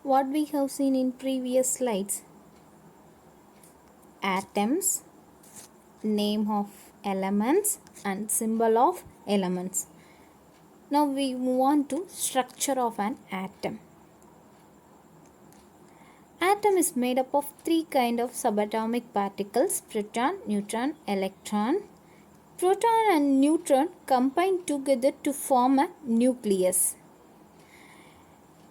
what we have seen in previous slides. Atoms, name of elements and symbol of elements. Now we move on to structure of an atom. Atom is made up of three kinds of subatomic particles: proton, neutron, electron. Proton and neutron combine together to form a nucleus.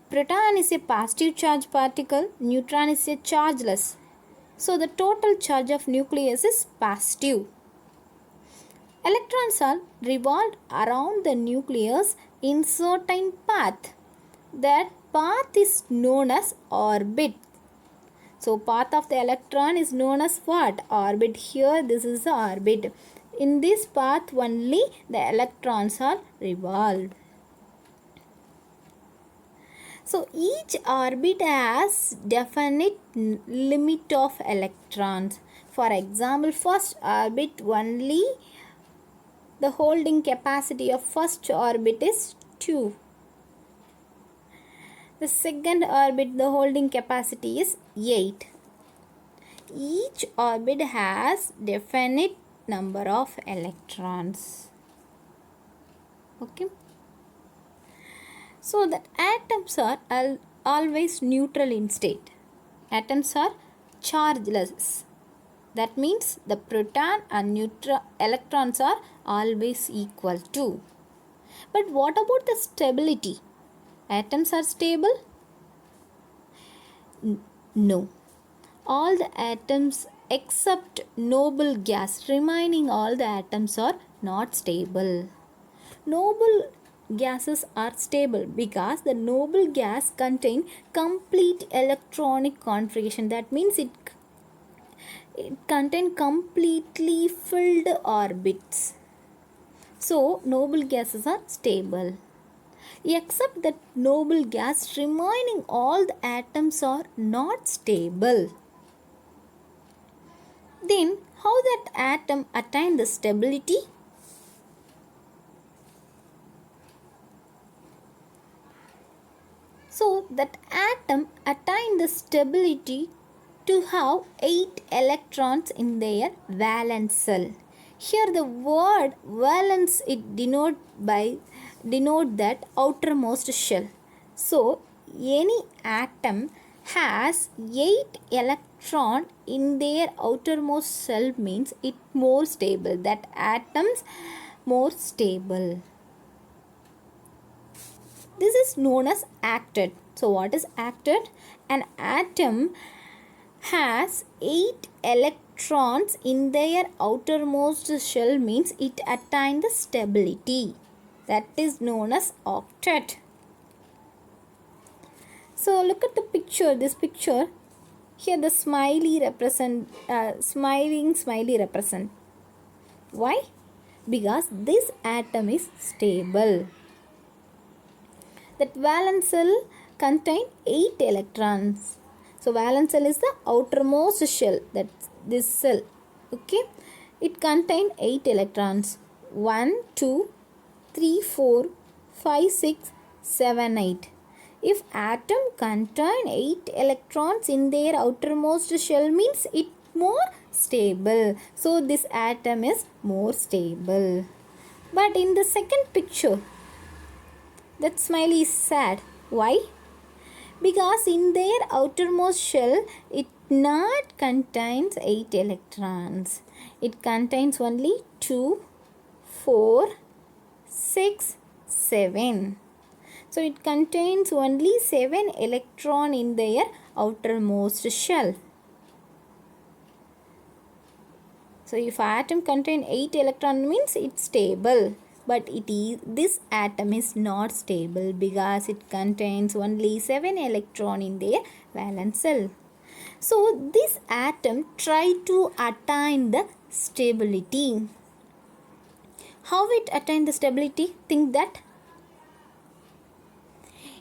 Proton is a positive charge particle, neutron is a chargeless. So the total charge of nucleus is positive. Electrons are revolved around the nucleus in certain path. That path is known as orbit. So path of the electron is known as what? Orbit. Here this is the orbit. In this path only the electrons are revolved. So each orbit has definite limit of electrons. For example, first orbit only the holding capacity of first orbit is 2. The second orbit the holding capacity is 8. Each orbit has definite number of electrons. Okay. So that atoms are always neutral in state. Atoms are chargeless. That means the proton and neutron electrons are always equal to. But what about the stability? Atoms are stable? No. All the atoms except noble gas, remaining all the atoms are not stable. Noble gases are stable because the noble gas contain complete electronic configuration. That means it contain completely filled orbits. So noble gases are stable. Except that noble gas, remaining all the atoms are not stable. Then how that atom attain the stability? So that atom attain the stability to have 8 electrons in their valence shell. Here the word valence it denote that outermost shell. So any atom has 8 electron in their outermost shell means it more stable. That atoms more stable. This is known as acted. So what is acted? An atom has 8 electrons in their outermost shell means it attained the stability. That is known as octet. So look at the picture. This picture here the smiley represent smiling smiley represent. Why? Because this atom is stable. That valence shell contain 8 electrons. So valence shell is the outermost shell. That's this shell. Okay. It contain 8 electrons. 1, 2, 3, 4, 5, 6, 7, 8. If atom contain 8 electrons in their outermost shell means it more stable. So this atom is more stable. But in the second picture, that smiley is sad. Why? Because in their outermost shell it not contains 8 electrons. It contains only 2, 4, 6, 7. So it contains only 7 electron in their outermost shell. So if atom contain 8 electron means it's stable. But this atom is not stable because it contains only 7 electron in their valence shell. So this atom try to attain the stability. How it attain the stability? Think that.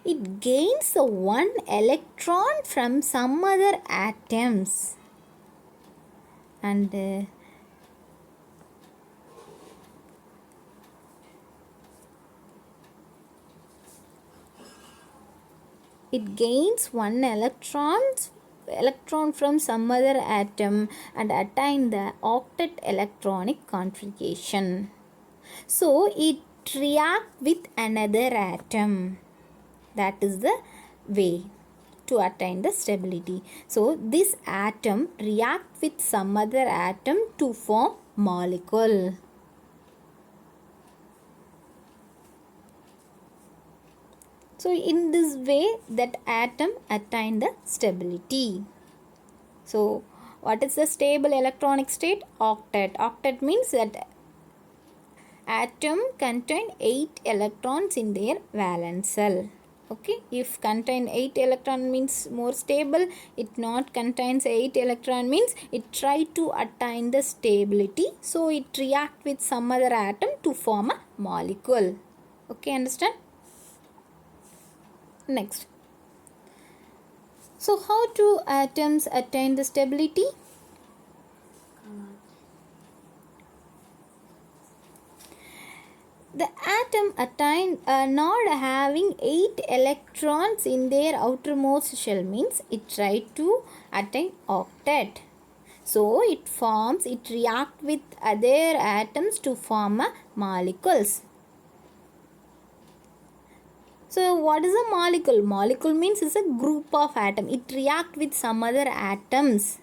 It gains the 1 electron from some other atoms. And it gains one electron from some other atom and attain the octet electronic configuration. So it reacts with another atom. That is the way to attain the stability. So this atom reacts with some other atom to form molecule. So in this way that atom attain the stability. So what is the stable electronic state? Octet. Octet means that atom contain 8 electrons in their valence shell. Okay, if contain 8 electron means more stable, it not contains 8 electron means it try to attain the stability, so it react with some other atom to form a molecule. Okay, understand? Next, so how do atoms attain the stability? The atom attain not having 8 electrons in their outermost shell means it try to attain octet. So it react with other atoms to form molecules. So what is a molecule? Molecule means it's a group of atoms. It react with some other atoms.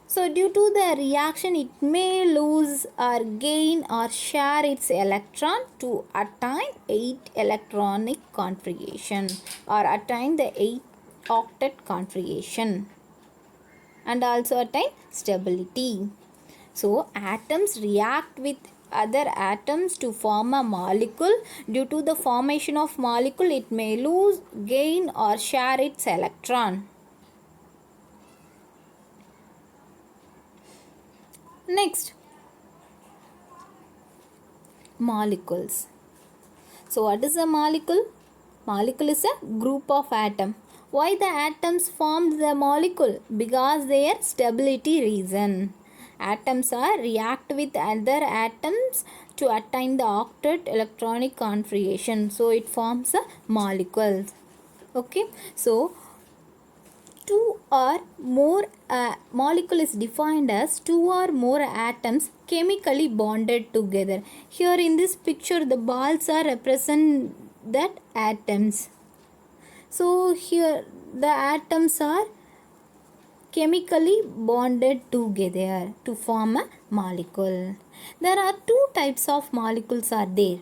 So due to the reaction, it may lose or gain or share its electron to attain 8 electronic configuration or attain the 8 octet configuration and also attain stability. So atoms react with other atoms to form a molecule. Due to the formation of molecule, it may lose, gain or share its electron. Next, molecules. So what is a molecule? Molecule is a group of atoms. Why the atoms formed the molecule? Because their stability reason. Atoms are react with other atoms to attain the octet electronic configuration. So it forms a molecule. Okay. So two or more molecule is defined as two or more atoms chemically bonded together. Here in this picture the balls are represent that atoms. So here the atoms are chemically bonded together to form a molecule. There are two types of molecules are there.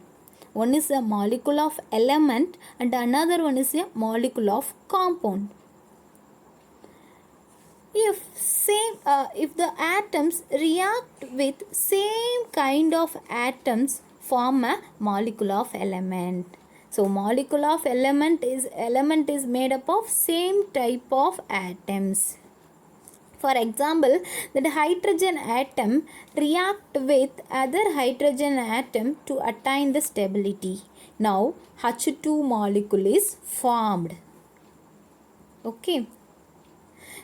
One is a molecule of element and another one is a molecule of compound. If the atoms react with same kind of atoms form a molecule of element. So molecule of element is made up of same type of atoms. For example, the hydrogen atom react with other hydrogen atom to attain the stability. Now H2 molecule is formed. Okay.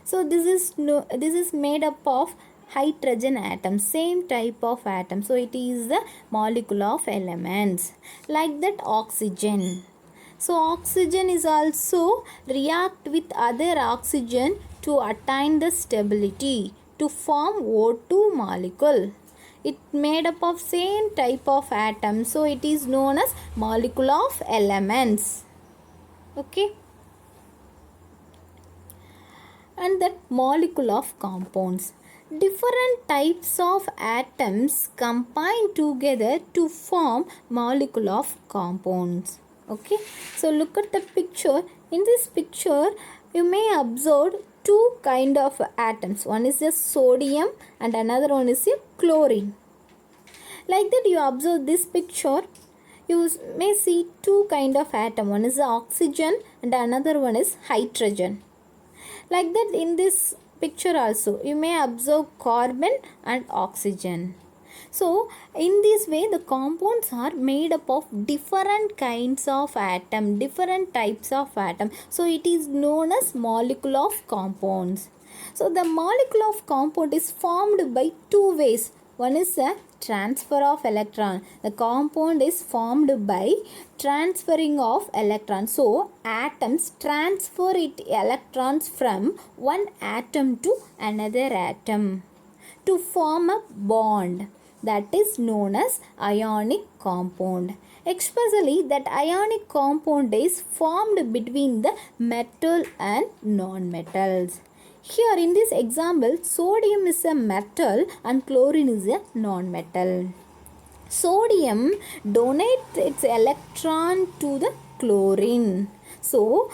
So this is made up of hydrogen atom, same type of atom. So it is the molecule of elements. Like that oxygen. So oxygen is also react with other oxygen to attain the stability to form O2 molecule. It made up of same type of atom. So it is known as molecule of elements. Okay. And that molecule of compounds. Different types of atoms combine together to form molecule of compounds. Okay, so look at the picture. In this picture, you may observe two kind of atoms. One is a sodium and another one is a chlorine. Like that, you observe this picture. You may see two kind of atom. One is the oxygen and another one is hydrogen. Like that, in this picture also you may observe carbon and oxygen. So in this way the compounds are made up of different kinds of atom, different types of atom. So it is known as molecule of compounds. So the molecule of compound is formed by two ways. One is a transfer of electron. The compound is formed by transferring of electrons. So atoms transfer electrons from one atom to another atom to form a bond that is known as ionic compound. Especially that ionic compound is formed between the metal and non-metals. Here in this example, sodium is a metal and chlorine is a non-metal. Sodium donates its electron to the chlorine. So,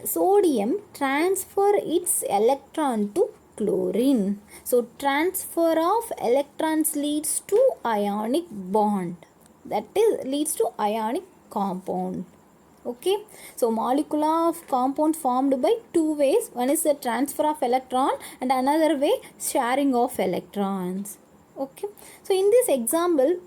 sodium transfer its electron to chlorine. So, transfer of electrons leads to ionic bond. That is leads to ionic compound. Okay, so molecule of compound formed by two ways. One is the transfer of electron and another way sharing of electrons. Okay, so in this example,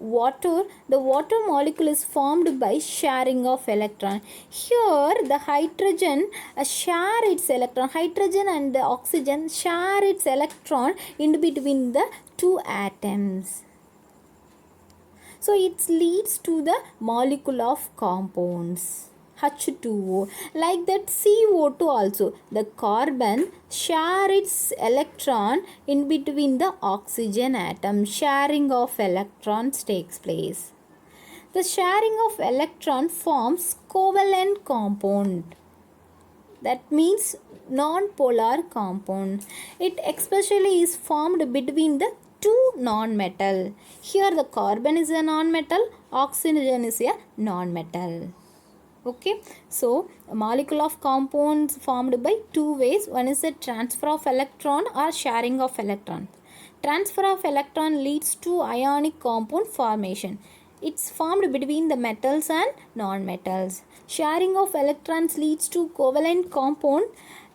the water molecule is formed by sharing of electron. Here the hydrogen share its electron. Hydrogen and the oxygen share its electron in between the two atoms. So it leads to the molecule of compounds. H2O. Like that CO2 also. The carbon share its electron in between the oxygen atom. Sharing of electrons takes place. The sharing of electron forms covalent compound. That means non-polar compound. It especially is formed between the two non-metal. Here the carbon is a non-metal, oxygen is a non-metal. Okay, so a molecule of compounds formed by two ways. One is the transfer of electron or sharing of electron. Transfer of electron leads to ionic compound formation. It's formed between the metals and non-metals. Sharing of electrons leads to covalent compound.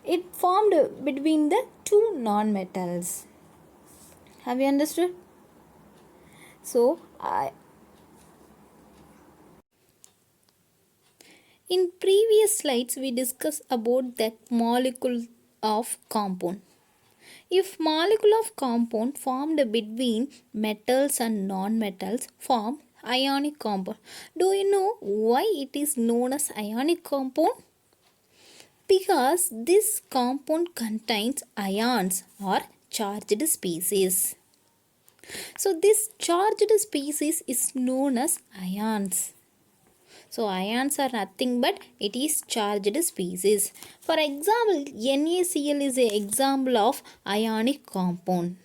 It formed between the two non-metals. Have you understood? So, in previous slides, we discussed about the molecule of compound. If molecule of compound formed between metals and non-metals form ionic compound. Do you know why it is known as ionic compound? Because this compound contains ions or charged species. So this charged species is known as ions. So ions are nothing but it is charged species. For example, NaCl is an example of ionic compound.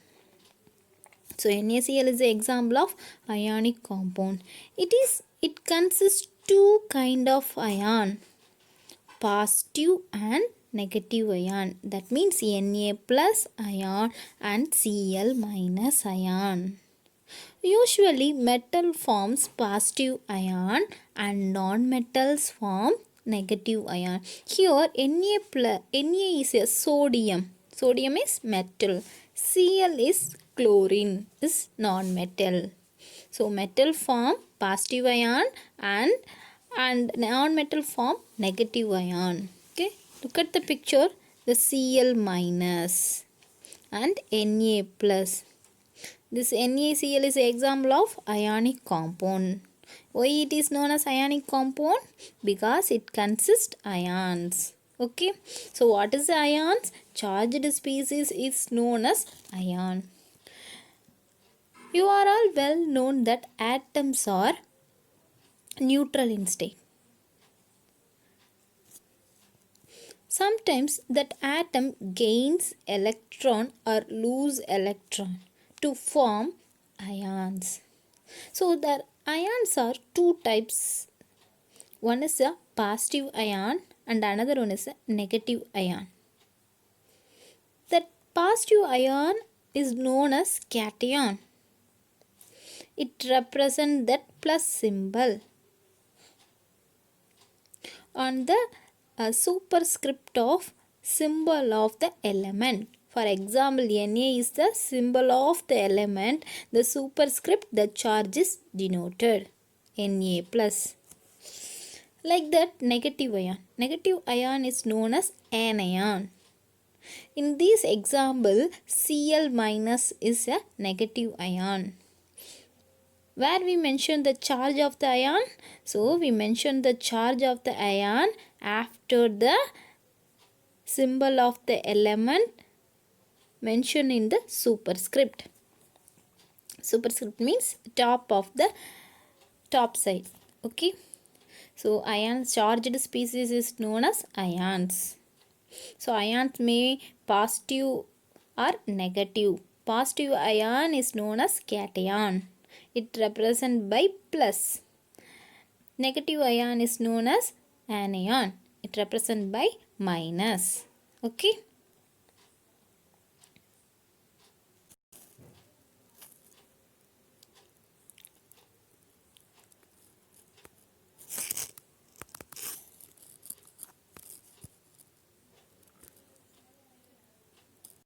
So NaCl is an example of ionic compound. It consists two kind of ion, positive and negative ion. That means Na plus ion and Cl minus ion. Usually metal forms positive ion and non-metals form negative ion. Here Na is a sodium. Sodium is metal. Cl is chlorine, is non-metal. So metal form positive ion and non-metal form negative ion. Okay, look at the picture. The Cl minus and Na plus. This NaCl is an example of ionic compound. Why it is known as ionic compound? Because it consists ions. Okay. So what is the ions? Charged species is known as ion. You are all well known that atoms are neutral in state. Sometimes that atom gains electron or lose electron to form ions. So the ions are two types. One is a positive ion and another one is a negative ion. That positive ion is known as cation. It represents that plus symbol on the superscript of symbol of the element. For example, Na is the symbol of the element. The superscript, the charge is denoted Na plus. Like that, negative ion. Negative ion is known as anion. In this example, Cl minus is a negative ion. where we mention the charge of the ion. So we mention the charge of the ion after the symbol of the element mentioned in the superscript. Superscript means top of the top side. Okay. So ions, charged species is known as ions. So ions may positive or negative. Positive ion is known as cation. It represented by plus. Negative ion is known as anion. It represented by minus. Okay.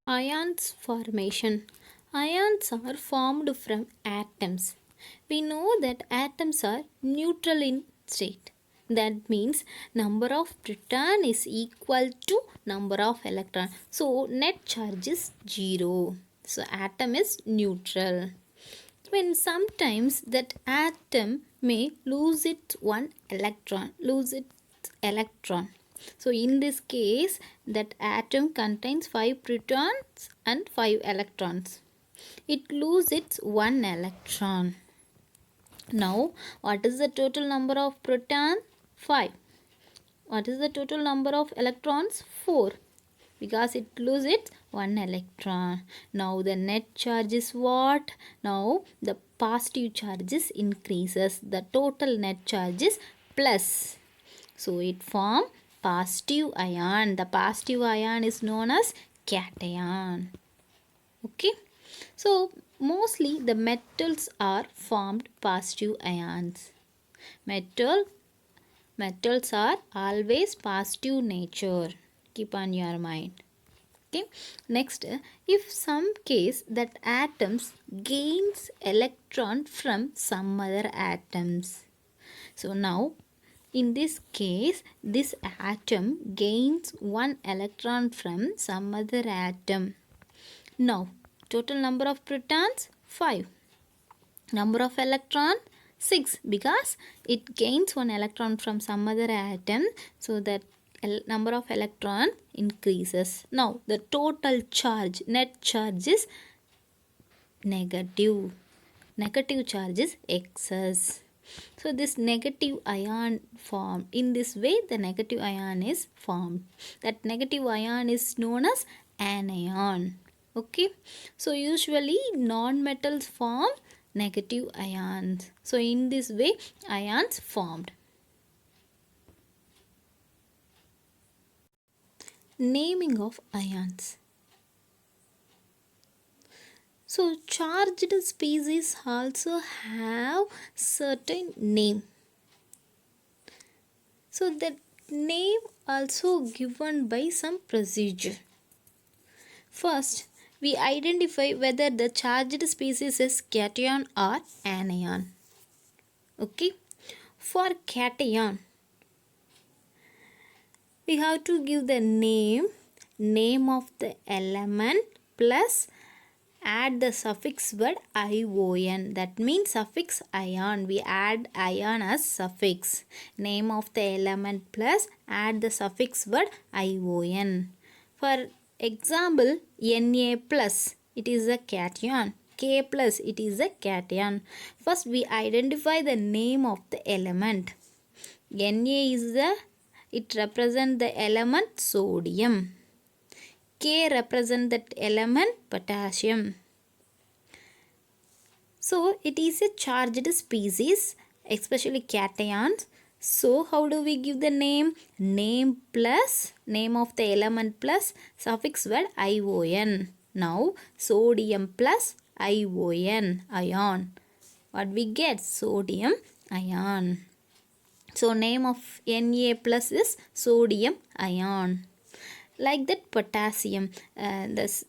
Ions formation. Ions are formed from atoms. We know that atoms are neutral in state. That means number of proton is equal to number of electron. So net charge is 0. So atom is neutral. When sometimes that atom may lose its electron. So in this case, that atom contains 5 protons and 5 electrons. It loses its 1 electron. Now, what is the total number of protons? 5. What is the total number of electrons? 4. Because it loses its 1 electron. Now the net charge is what? Now the positive charges increases. The total net charge is plus. So it forms positive ion. The positive ion is known as cation. Okay. So mostly the metals are formed positive ions. Metals are always positive nature. Keep on your mind. Okay. Next, if some case that atoms gains electron from some other atoms. So now in this case, this atom gains 1 electron from some other atom. Now, total number of protons 5. Number of electron 6, because it gains 1 electron from some other atom. So that number of electron increases. Now the total charge, net charge is negative. Negative charge is excess. So this negative ion formed. In this way the negative ion is formed. That negative ion is known as anion. Okay. So usually non-metals form negative ions. So in this way ions formed. Naming of ions. So charged species also have certain name. So that name also given by some procedure. First, we identify whether the charged species is cation or anion. Okay. For cation, we have to give the name of the element plus add the suffix word ion. That means suffix ion. We add ion as suffix. Name of the element plus add the suffix word ion. For example, Na plus, it is a cation. K plus, it is a cation. First we identify the name of the element. Na is it represents the element sodium. K represents that element potassium. So it is a charged species, especially cations. So how do we give the name? Name plus name of the element plus suffix word ion. Now sodium plus ion. What we get? Sodium ion. So name of Na plus is sodium ion. Like that potassium, this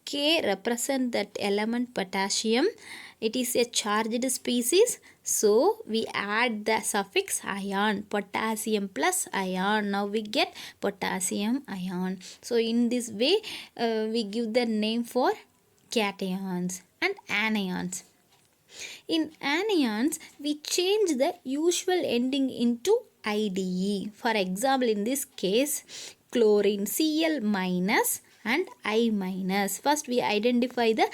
K represent that element potassium. It is a charged species. So we add the suffix ion. Potassium plus ion. Now we get potassium ion. So in this way we give the name for cations and anions. In anions, we change the usual ending into IDE. For example, in this case, chlorine Cl minus and I minus. First, we identify the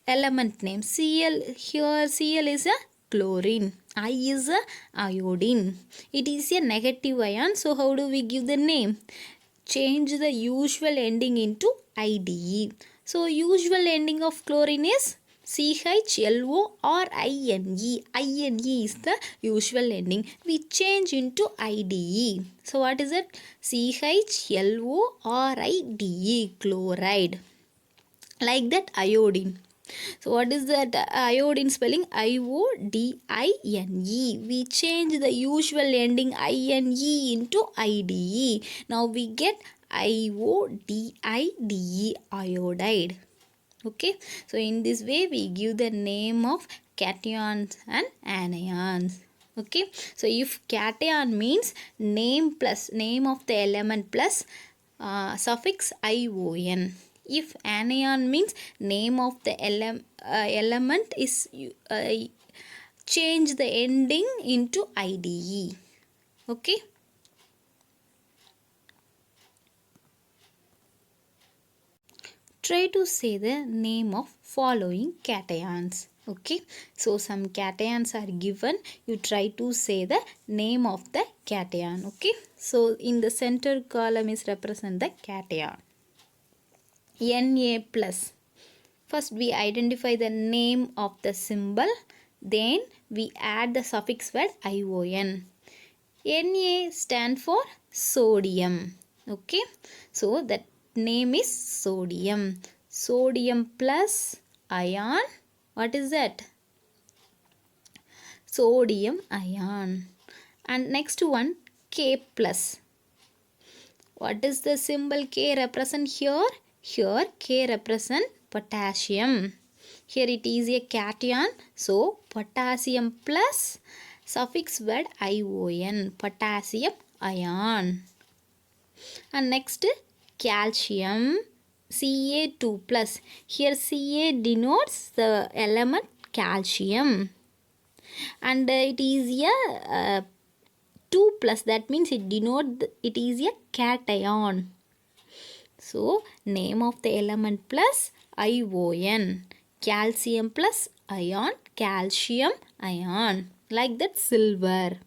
element name. Cl, here Cl is a chlorine, I is a iodine. It is a negative ion, so how do we give the name? Change the usual ending into IDE. So usual ending of chlorine is CHLO or INE. INE is the usual ending. We change into IDE. So what is it? CHLO or IDE, chloride. Like that, iodine. So what is that iodine spelling? IODINE. We change the usual ending INE into IDE. Now we get IODIDE, iodide. Okay, so in this way we give the name of cations and anions. Okay, so if cation means name plus name of the element plus suffix ion. If anion means name of the element is change the ending into IDE. Okay. Try to say the name of following cations. Okay, so some cations are given. You try to say the name of the cation. Okay, so in the center column is represent the cation. Na plus. First we identify the name of the symbol, then we add the suffix word ion. Na stand for sodium. Okay, so that name is sodium. Sodium plus ion. What is that? Sodium ion. And next one, K plus. What is the symbol K represent here? Here K represent potassium. Here it is a cation. So potassium plus suffix word ion. Potassium ion. And next calcium, Ca2 plus. Here Ca denotes the element calcium. And it is a 2 plus, that means it denotes it is a cation. So name of the element plus ion. Calcium plus ion, calcium ion. Like that, silver.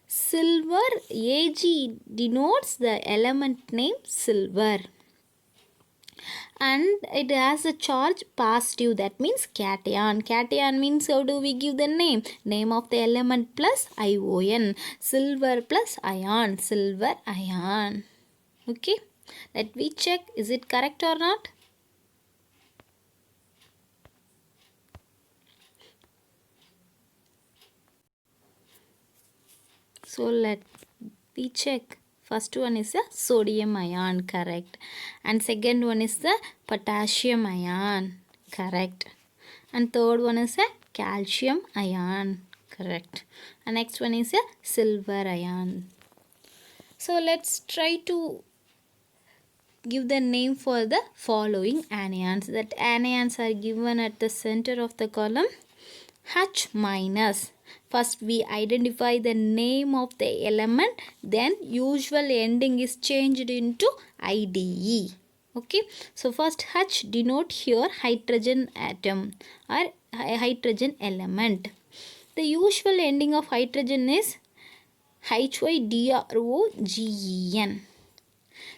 Silver, Ag denotes the element name silver. And it has a charge positive, that means cation. Cation means how do we give the name? Name of the element plus ion. Silver plus ion, silver ion. Okay, let me check, is it correct or not? So let me check. First one is the sodium ion, correct. And second one is the potassium ion, correct. And third one is the calcium ion, correct. And next one is the silver ion. So let's try to give the name for the following anions. That anions are given at the center of the column. H minus. First we identify the name of the element, then usual ending is changed into IDE. Okay, so first H denote here hydrogen atom or hydrogen element. The usual ending of hydrogen is HYDROGEN.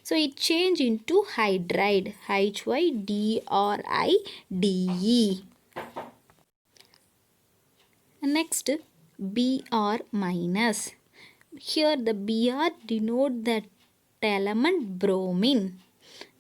So it changed into hydride, HYDRIDE. Next, Br minus. Here the Br denote the element bromine.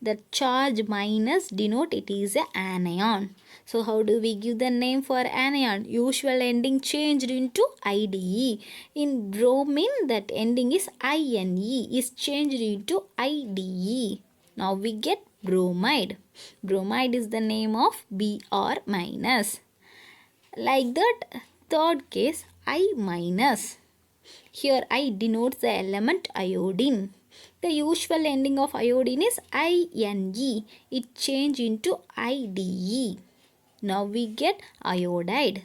The charge minus denote it is a anion. So how do we give the name for anion? Usual ending changed into IDE. In bromine that ending is INE is changed into IDE. Now we get bromide. Bromide is the name of Br minus. Like that, third case, I minus. Here I denotes the element iodine. The usual ending of iodine is INE. It changed into IDE. Now we get iodide.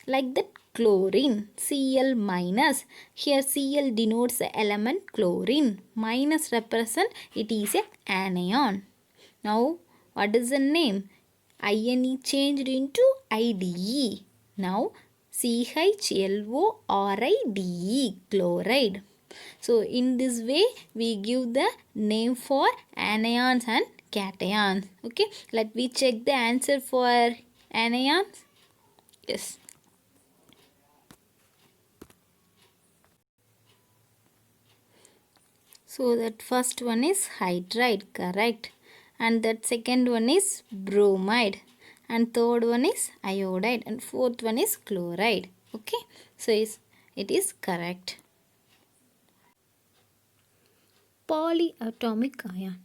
Like that chlorine, Cl minus. Here Cl denotes the element chlorine. Minus represent it is a anion. Now what is the name? INE changed into IDE. Now CHLORIDE, chloride. So in this way we give the name for anions and cations. Okay, let me check the answer for anions. Yes. So that first one is hydride, correct? And that second one is bromide. And third one is iodide. And fourth one is chloride. Okay. So it is correct. Polyatomic ion.